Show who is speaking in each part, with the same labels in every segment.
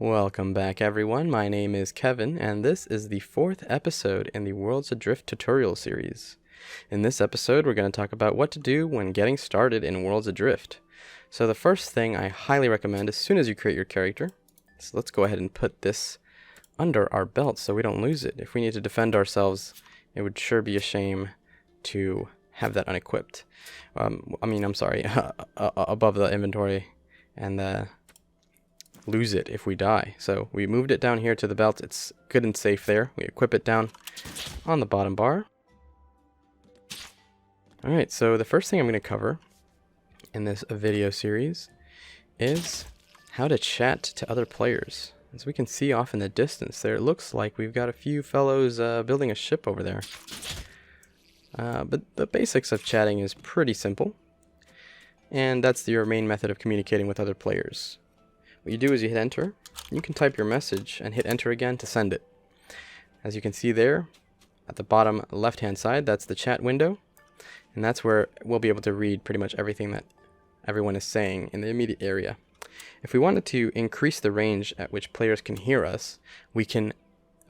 Speaker 1: Welcome back everyone, my name is Kevin, and this is the 4th episode in the Worlds Adrift tutorial series. In this episode, we're going to talk about what to do when getting started in Worlds Adrift. So the first thing I highly recommend as soon as you create your character, so let's go ahead and put this under our belt so we don't lose it. If we need to defend ourselves, it would sure be a shame to have that unequipped. Above the inventory, and lose it if we die. So we moved it down here to the belt. It's good and safe there. We equip it down on the bottom bar. Alright, so the first thing I'm going to cover in this video series is how to chat to other players. As we can see off in the distance there, it looks like we've got a few fellows building a ship over there. But the basics of chatting is pretty simple, and that's your main method of communicating with other players. What you do is you hit enter. You can type your message and hit enter again to send it. As you can see there at the bottom left hand side, that's the chat window, and that's where we'll be able to read pretty much everything that everyone is saying in the immediate area. If we wanted to increase the range at which players can hear us, we can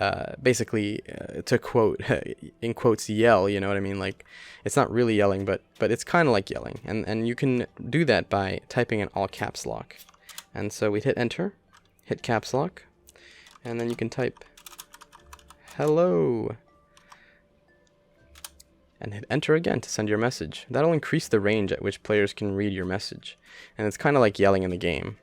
Speaker 1: to quote in quotes yell, you know what I mean? Like, it's not really yelling, but it's kind of like yelling, and you can do that by typing in all caps lock. And so we'd hit enter, hit caps lock, and then you can type hello and hit enter again to send your message. That'll increase the range at which players can read your message, and it's kind of like yelling in the game.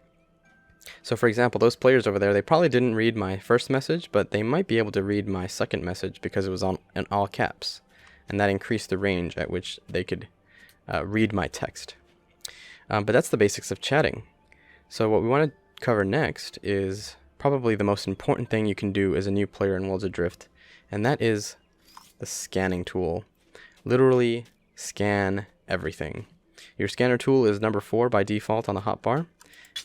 Speaker 1: So for example, those players over there, they probably didn't read my first message, but they might be able to read my second message because it was in all caps, and that increased the range at which they could read my text. But that's the basics of chatting. So what we want to cover next is probably the most important thing you can do as a new player in Worlds Adrift, and that is the scanning tool. Literally scan everything. Your scanner tool is number 4 by default on the hotbar,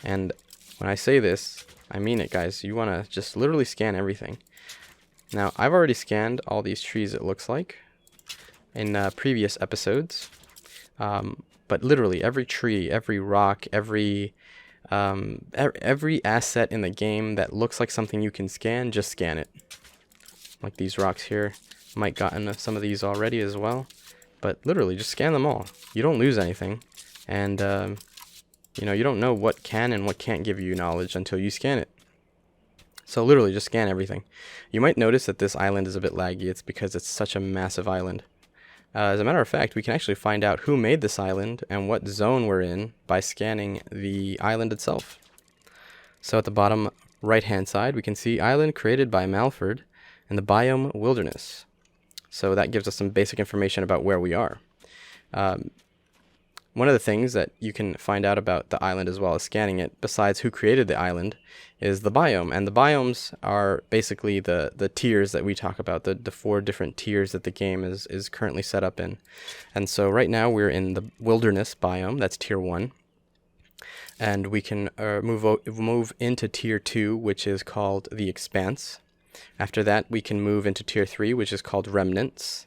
Speaker 1: and when I say this, I mean it, guys. You want to just literally scan everything. Now, I've already scanned all these trees, it looks like, in previous episodes, but literally every tree, every rock, every asset in the game that looks like something you can scan, just scan it. Like these rocks here, might gotten some of these already as well, but literally just scan them all. You don't lose anything, and you don't know what can and what can't give you knowledge until you scan it. So literally just scan everything. You might notice that this island is a bit laggy. It's because it's such a massive island. As a matter of fact, we can actually find out who made this island and what zone we're in by scanning the island itself. So at the bottom right hand side, we can see island created by Malford and the biome wilderness. So that gives us some basic information about where we are. One of the things that you can find out about the island as well as scanning it, besides who created the island, is the biome. And the biomes are basically the tiers that we talk about, the 4 different tiers that the game is currently set up in. And so right now we're in the wilderness biome, that's tier 1. And we can move into tier 2, which is called the expanse. After that, we can move into tier 3, which is called remnants.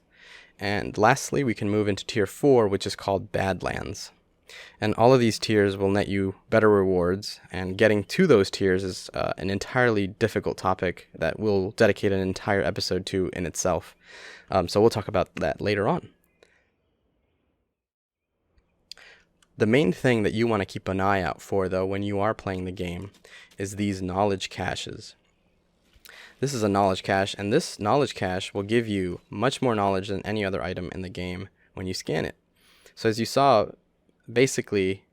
Speaker 1: And lastly, we can move into tier 4, which is called Badlands. And all of these tiers will net you better rewards, and getting to those tiers is an entirely difficult topic that we'll dedicate an entire episode to in itself. So we'll talk about that later on. The main thing that you want to keep an eye out for, though, when you are playing the game, is these knowledge caches. This is a knowledge cache, and this knowledge cache will give you much more knowledge than any other item in the game when you scan it. So as you saw, basically,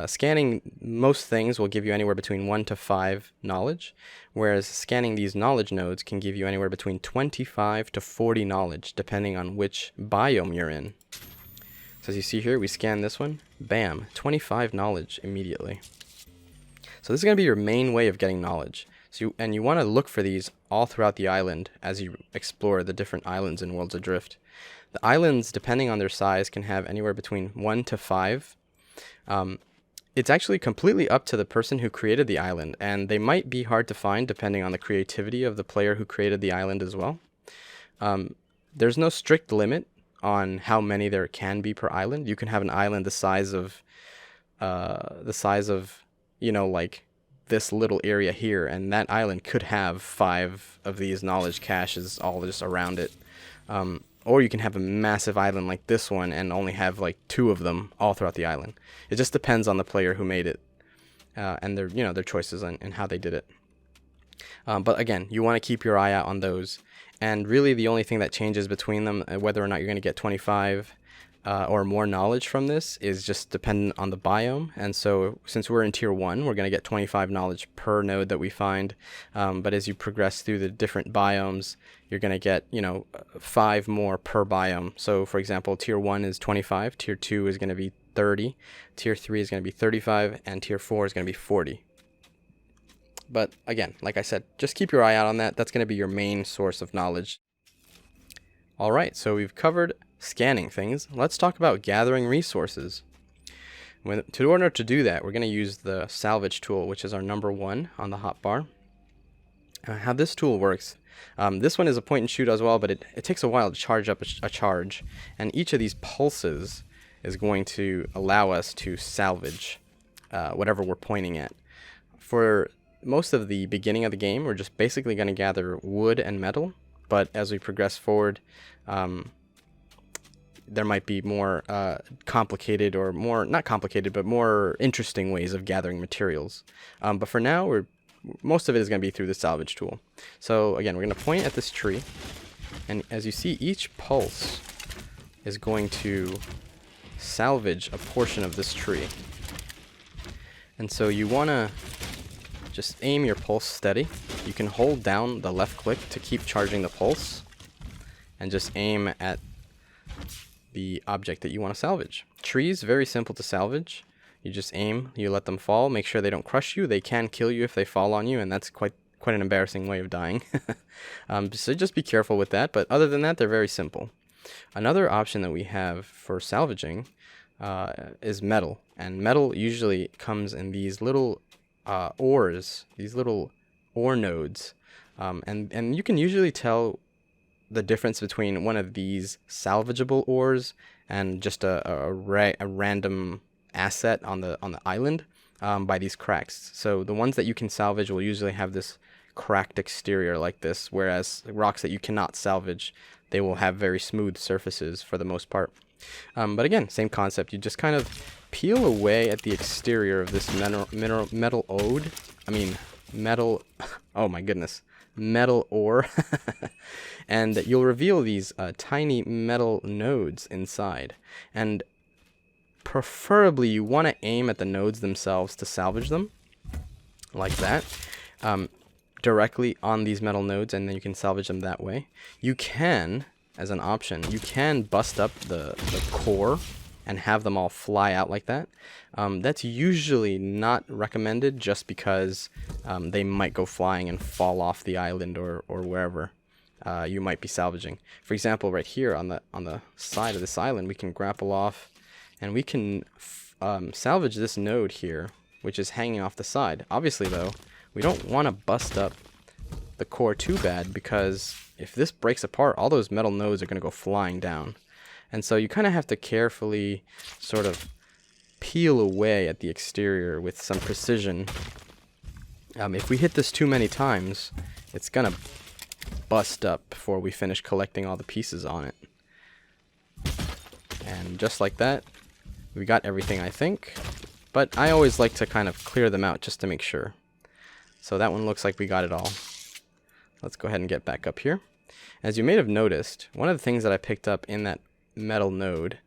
Speaker 1: scanning most things will give you anywhere between 1 to 5 knowledge, whereas scanning these knowledge nodes can give you anywhere between 25 to 40 knowledge, depending on which biome you're in. So as you see here, we scan this one, bam, 25 knowledge immediately. So this is going to be your main way of getting knowledge. So you want to look for these all throughout the island as you explore the different islands in Worlds Adrift. The islands, depending on their size, can have anywhere between 1 to 5. It's actually completely up to the person who created the island, and they might be hard to find depending on the creativity of the player who created the island as well. There's no strict limit on how many there can be per island. You can have an island the size of like this little area here, and that island could have 5 of these knowledge caches all just around it. Or you can have a massive island like this one and only have like 2 of them all throughout the island. It just depends on the player who made it, and their choices and how they did it. But again, you want to keep your eye out on those. And really the only thing that changes between them, whether or not you're going to get 25 or more knowledge from this, is just dependent on the biome. And so since we're in tier 1, we're going to get 25 knowledge per node that we find. But as you progress through the different biomes, you're going to get 5 more per biome. So for example, tier 1 is 25, tier 2 is going to be 30, tier 3 is going to be 35, and tier 4 is going to be 40. But again, like I said, just keep your eye out on that. That's going to be your main source of knowledge. All right, so we've covered scanning things. Let's talk about gathering resources. In order to do that, we're going to use the salvage tool, which is our number 1 on the hotbar. How this tool works, this one is a point and shoot as well, but it takes a while to charge up a charge. And each of these pulses is going to allow us to salvage whatever we're pointing at. For most of the beginning of the game, we're just basically going to gather wood and metal, but as we progress forward, there might be more complicated, or more, not complicated, but more interesting ways of gathering materials. But for now, most of it is going to be through the salvage tool. So again, we're going to point at this tree, and as you see, each pulse is going to salvage a portion of this tree. And so you want to just aim your pulse steady. You can hold down the left click to keep charging the pulse, and just aim at the object that you want to salvage. Trees, very simple to salvage. You just aim, you let them fall, make sure they don't crush you. They can kill you if they fall on you, and that's quite an embarrassing way of dying. So just be careful with that, but other than that, they're very simple. Another option that we have for salvaging is metal, and metal usually comes in these little ores, these little ore nodes, and you can usually tell the difference between one of these salvageable ores and just a random asset on the island by these cracks. So the ones that you can salvage will usually have this cracked exterior like this, whereas rocks that you cannot salvage, they will have very smooth surfaces for the most part. But again, same concept. You just kind of peel away at the exterior of this metal oh my goodness, metal ore, and you'll reveal these tiny metal nodes inside. And preferably you want to aim at the nodes themselves to salvage them, like that, directly on these metal nodes, and then you can salvage them that way. You can, as an option, you can bust up the core and have them all fly out like that. That's usually not recommended, just because they might go flying and fall off the island or wherever you might be salvaging. For example, right here on the side of this island, we can grapple off, and we can salvage this node here, which is hanging off the side. Obviously, though, we don't want to bust up the core too bad, because if this breaks apart, all those metal nodes are going to go flying down. And so you kind of have to carefully sort of peel away at the exterior with some precision. If we hit this too many times, it's going to bust up before we finish collecting all the pieces on it. And just like that, we got everything, I think. But I always like to kind of clear them out just to make sure. So that one looks like we got it all. Let's go ahead and get back up here. As you may have noticed, one of the things that I picked up in that metal node,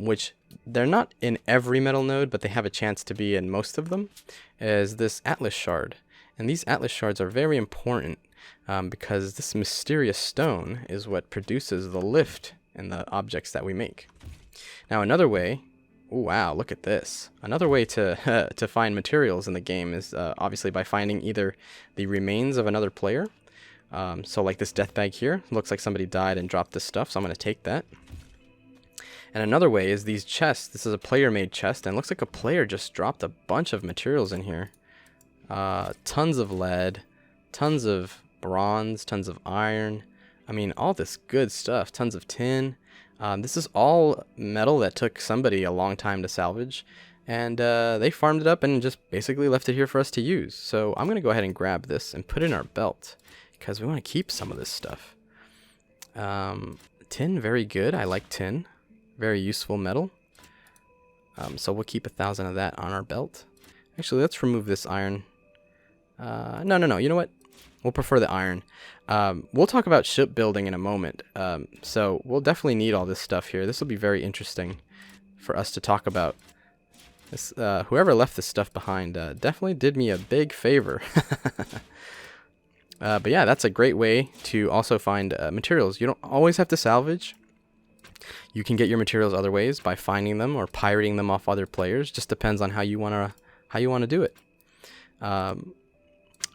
Speaker 1: which they're not in every metal node, but they have a chance to be in most of them, is this Atlas shard. And these Atlas shards are very important because this mysterious stone is what produces the lift in the objects that we make. Now another way, wow, look at this. Another way to to find materials in the game is obviously by finding either the remains of another player. So like this death bag here, looks like somebody died and dropped this stuff, so I'm going to take that. And another way is these chests. This is a player-made chest, and it looks like a player just dropped a bunch of materials in here. Tons of lead, tons of bronze, tons of iron. I mean, all this good stuff. Tons of tin. This is all metal that took somebody a long time to salvage. and they farmed it up and just basically left it here for us to use. So I'm going to go ahead and grab this and put it in our belt because we want to keep some of this stuff. Tin, very good. I like tin. Very useful metal. So we'll keep 1,000 of that on our belt. Actually, let's remove this iron. No. You know what? We'll prefer the iron. We'll talk about shipbuilding in a moment. So we'll definitely need all this stuff here. This will be very interesting for us to talk about. This, whoever left this stuff behind definitely did me a big favor. But yeah, that's a great way to also find materials. You don't always have to salvage. You can get your materials other ways by finding them or pirating them off other players. Just depends on how you wanna do it.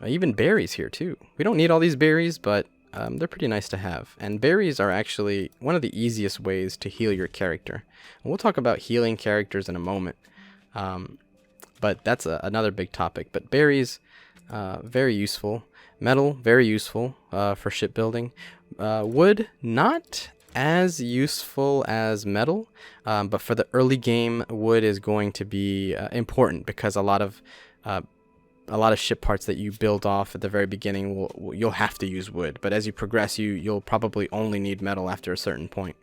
Speaker 1: Even berries here too. We don't need all these berries, but they're pretty nice to have. And berries are actually one of the easiest ways to heal your character. And we'll talk about healing characters in a moment. But that's another big topic. But berries, very useful. Metal, very useful for shipbuilding. Wood, not as useful as metal, but for the early game, wood is going to be important because a lot of ship parts that you build off at the very beginning you'll have to use wood. But as you progress, you'll probably only need metal after a certain point.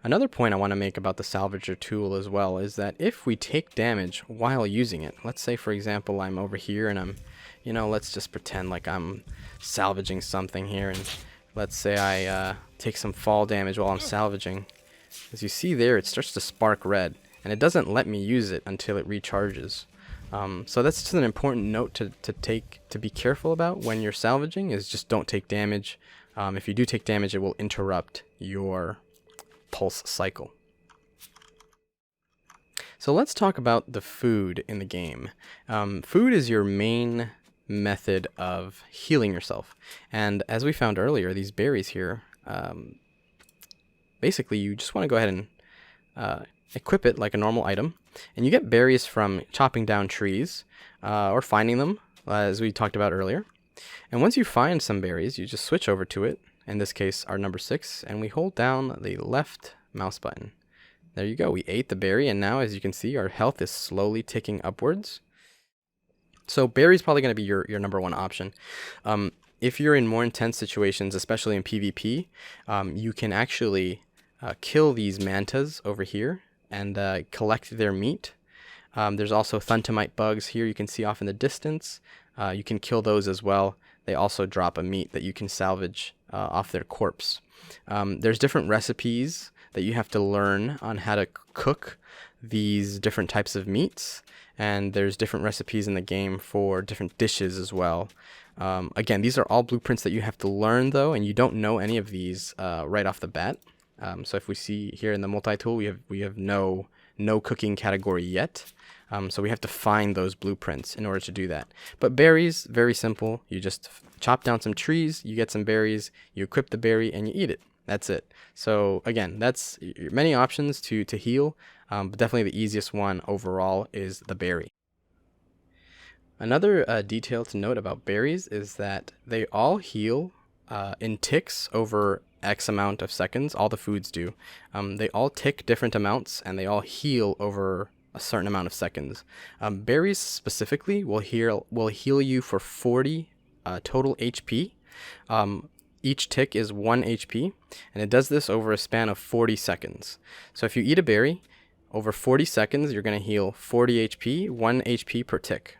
Speaker 1: Another point I want to make about the salvager tool as well is that if we take damage while using it, let's say for example I'm over here and let's just pretend like I'm salvaging something here, and let's say I take some fall damage while I'm salvaging. As you see there, it starts to spark red, and it doesn't let me use it until it recharges. So that's just an important note to be careful about when you're salvaging, is just don't take damage. If you do take damage, it will interrupt your pulse cycle. So let's talk about the food in the game. Food is your main method of healing yourself, and as we found earlier, these berries here, basically you just want to go ahead and equip it like a normal item, and you get berries from chopping down trees or finding them, as we talked about earlier. And once you find some berries, you just switch over to it, in this case our number 6, and we hold down the left mouse button. There you go, we ate the berry, and now as you can see our health is slowly ticking upwards. So berry is probably going to be your number one option. If you're in more intense situations, especially in PvP, you can actually kill these mantas over here and collect their meat. There's also thuntomite bugs here you can see off in the distance. You can kill those as well. They also drop a meat that you can salvage off their corpse. There's different recipes that you have to learn on how to cook these different types of meats, and there's different recipes in the game for different dishes as well. Again, these are all blueprints that you have to learn though, and you don't know any of these right off the bat. So if we see here in the multi-tool, we have no cooking category yet. So we have to find those blueprints in order to do that. But berries, very simple. You just chop down some trees, you get some berries, you equip the berry, and you eat it. That's it. So again, that's many options to heal, but definitely the easiest one overall is the berry. Another detail to note about berries is that they all heal in ticks over X amount of seconds. All the foods do. They all tick different amounts, and they all heal over a certain amount of seconds. Berries specifically will heal you for 40 total HP. Each tick is 1 HP, and it does this over a span of 40 seconds. So if you eat a berry, over 40 seconds, you're going to heal 40 HP, 1 HP per tick.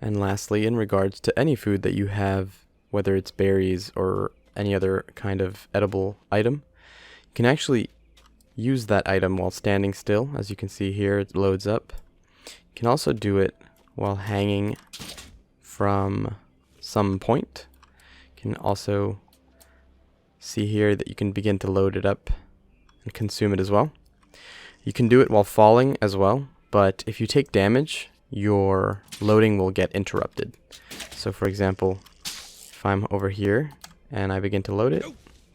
Speaker 1: And lastly, in regards to any food that you have, whether it's berries or any other kind of edible item, you can actually use that item while standing still. As you can see here, it loads up. You can also do it while hanging from some point. You can also see here that you can begin to load it up and consume it as well. You can do it while falling as well, but if you take damage, your loading will get interrupted. So for example, if I'm over here and I begin to load it,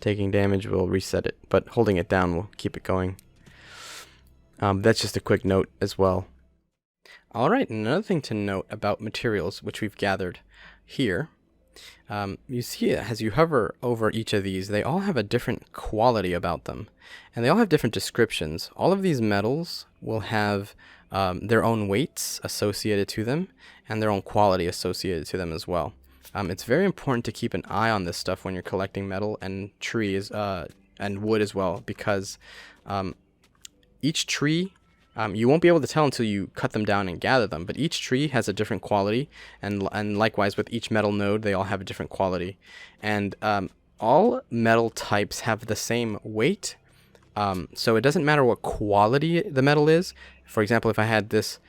Speaker 1: taking damage will reset it, but holding it down will keep it going. That's just a quick note as well. Alright, another thing to note about materials which we've gathered here You see as you hover over each of these, they all have a different quality about them, and they all have different descriptions. All of these metals will have their own weights associated to them and their own quality associated to them as well. It's very important to keep an eye on this stuff when you're collecting metal and trees and wood as well, because each tree, you won't be able to tell until you cut them down and gather them, but each tree has a different quality, and likewise with each metal node, they all have a different quality. And all metal types have the same weight, so it doesn't matter what quality the metal is. For example, if I had this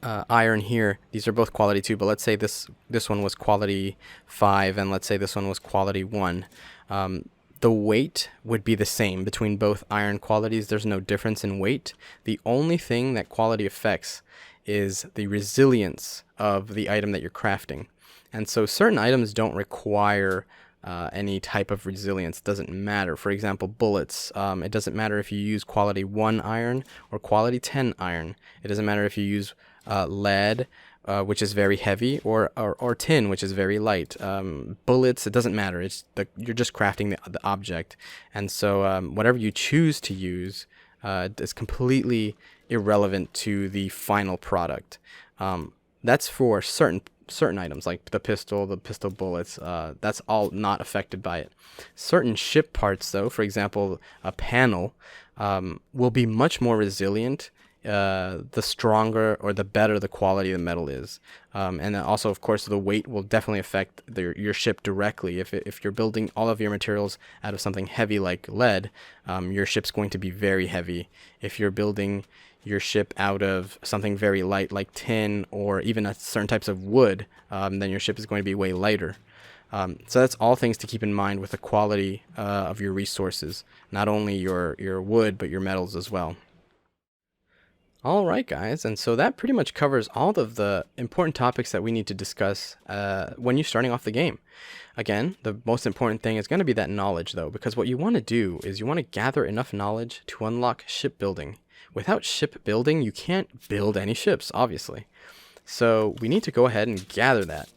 Speaker 1: iron here, these are both quality 2, but let's say this one was quality 5, and let's say this one was quality 1. The weight would be the same between both iron qualities. There's no difference in weight. The only thing that quality affects is the resilience of the item that you're crafting. And so certain items don't require any type of resilience. It doesn't matter. For example, bullets. It doesn't matter if you use quality 1 iron or quality 10 iron. It doesn't matter if you use lead, which is very heavy, or tin, which is very light. Bullets, it doesn't matter. You're just crafting the object, and so whatever you choose to use is completely irrelevant to the final product. That's for certain items like the pistol bullets. That's all not affected by it. Certain ship parts, though, for example, a panel, will be much more resilient the stronger or the better the quality of the metal is. And then also, of course, the weight will definitely affect your ship directly. If you're building all of your materials out of something heavy like lead, your ship's going to be very heavy. If you're building your ship out of something very light like tin or even certain types of wood, then your ship is going to be way lighter. So that's all things to keep in mind with the quality of your resources, not only your wood, but your metals as well. Alright guys, and so that pretty much covers all of the important topics that we need to discuss when you're starting off the game. Again, the most important thing is going to be that knowledge though, because what you want to do is you want to gather enough knowledge to unlock shipbuilding. Without shipbuilding, you can't build any ships, obviously. So we need to go ahead and gather that.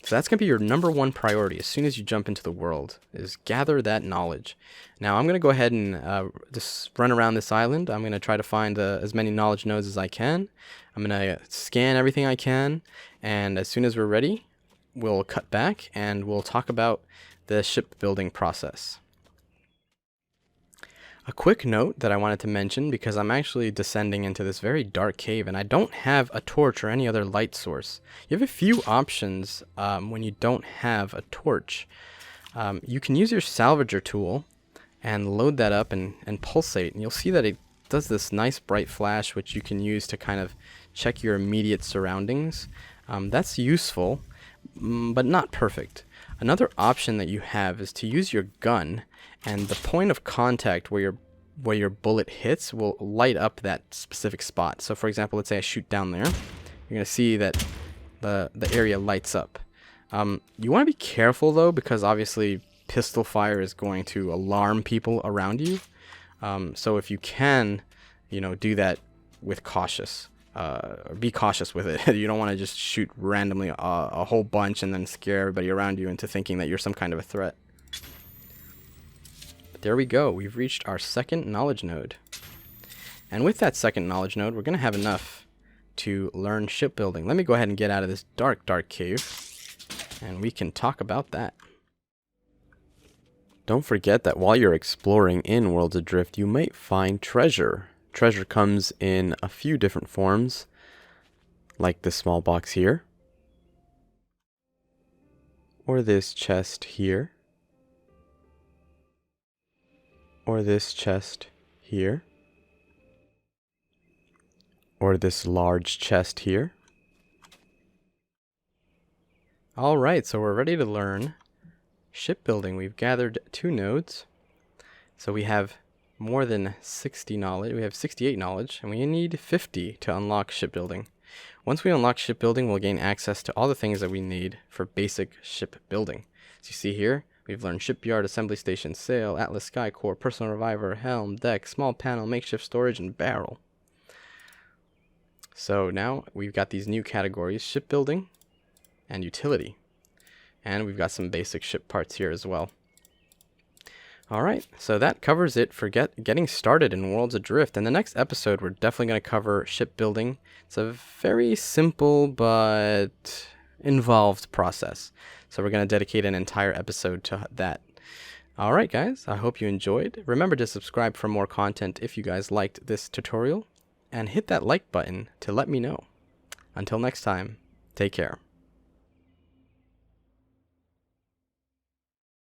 Speaker 1: So that's going to be your number one priority as soon as you jump into the world, is gather that knowledge. Now I'm going to go ahead and just run around this island. I'm going to try to find as many knowledge nodes as I can. I'm going to scan everything I can, and as soon as we're ready, we'll cut back and we'll talk about the shipbuilding process. A quick note that I wanted to mention, because I'm actually descending into this very dark cave and I don't have a torch or any other light source. You have a few options when you don't have a torch. You can use your salvager tool and load that up and pulsate, and you'll see that it does this nice bright flash which you can use to kind of check your immediate surroundings. That's useful, but not perfect. Another option that you have is to use your gun, and the point of contact where your bullet hits will light up that specific spot. So for example, let's say I shoot down there, you're going to see that the area lights up. You want to be careful though, because obviously pistol fire is going to alarm people around you. So if you can, do that with cautious. Be cautious with it. You don't want to just shoot randomly a whole bunch and then scare everybody around you into thinking that you're some kind of a threat. But there we go. We've reached our second knowledge node. And with that second knowledge node, we're going to have enough to learn shipbuilding. Let me go ahead and get out of this dark, dark cave, and we can talk about that. Don't forget that while you're exploring in Worlds Adrift, you might find treasure. Treasure comes in a few different forms, like this small box here, or this chest here, or this chest here, or this large chest here. Alright, so we're ready to learn shipbuilding. We've gathered 2 nodes, so we have more than 60 knowledge. We have 68 knowledge, and we need 50 to unlock shipbuilding. Once we unlock shipbuilding, we'll gain access to all the things that we need for basic shipbuilding. As you see here, we've learned shipyard, assembly station, sail, Atlas Sky Core, personal reviver, helm, deck, small panel, makeshift storage, and barrel. So now we've got these new categories: shipbuilding, and utility. And we've got some basic ship parts here as well. Alright, so that covers it for getting started in Worlds Adrift. In the next episode, we're definitely going to cover shipbuilding. It's a very simple but involved process. So we're going to dedicate an entire episode to that. Alright guys, I hope you enjoyed. Remember to subscribe for more content if you guys liked this tutorial. And hit that like button to let me know. Until next time, take care.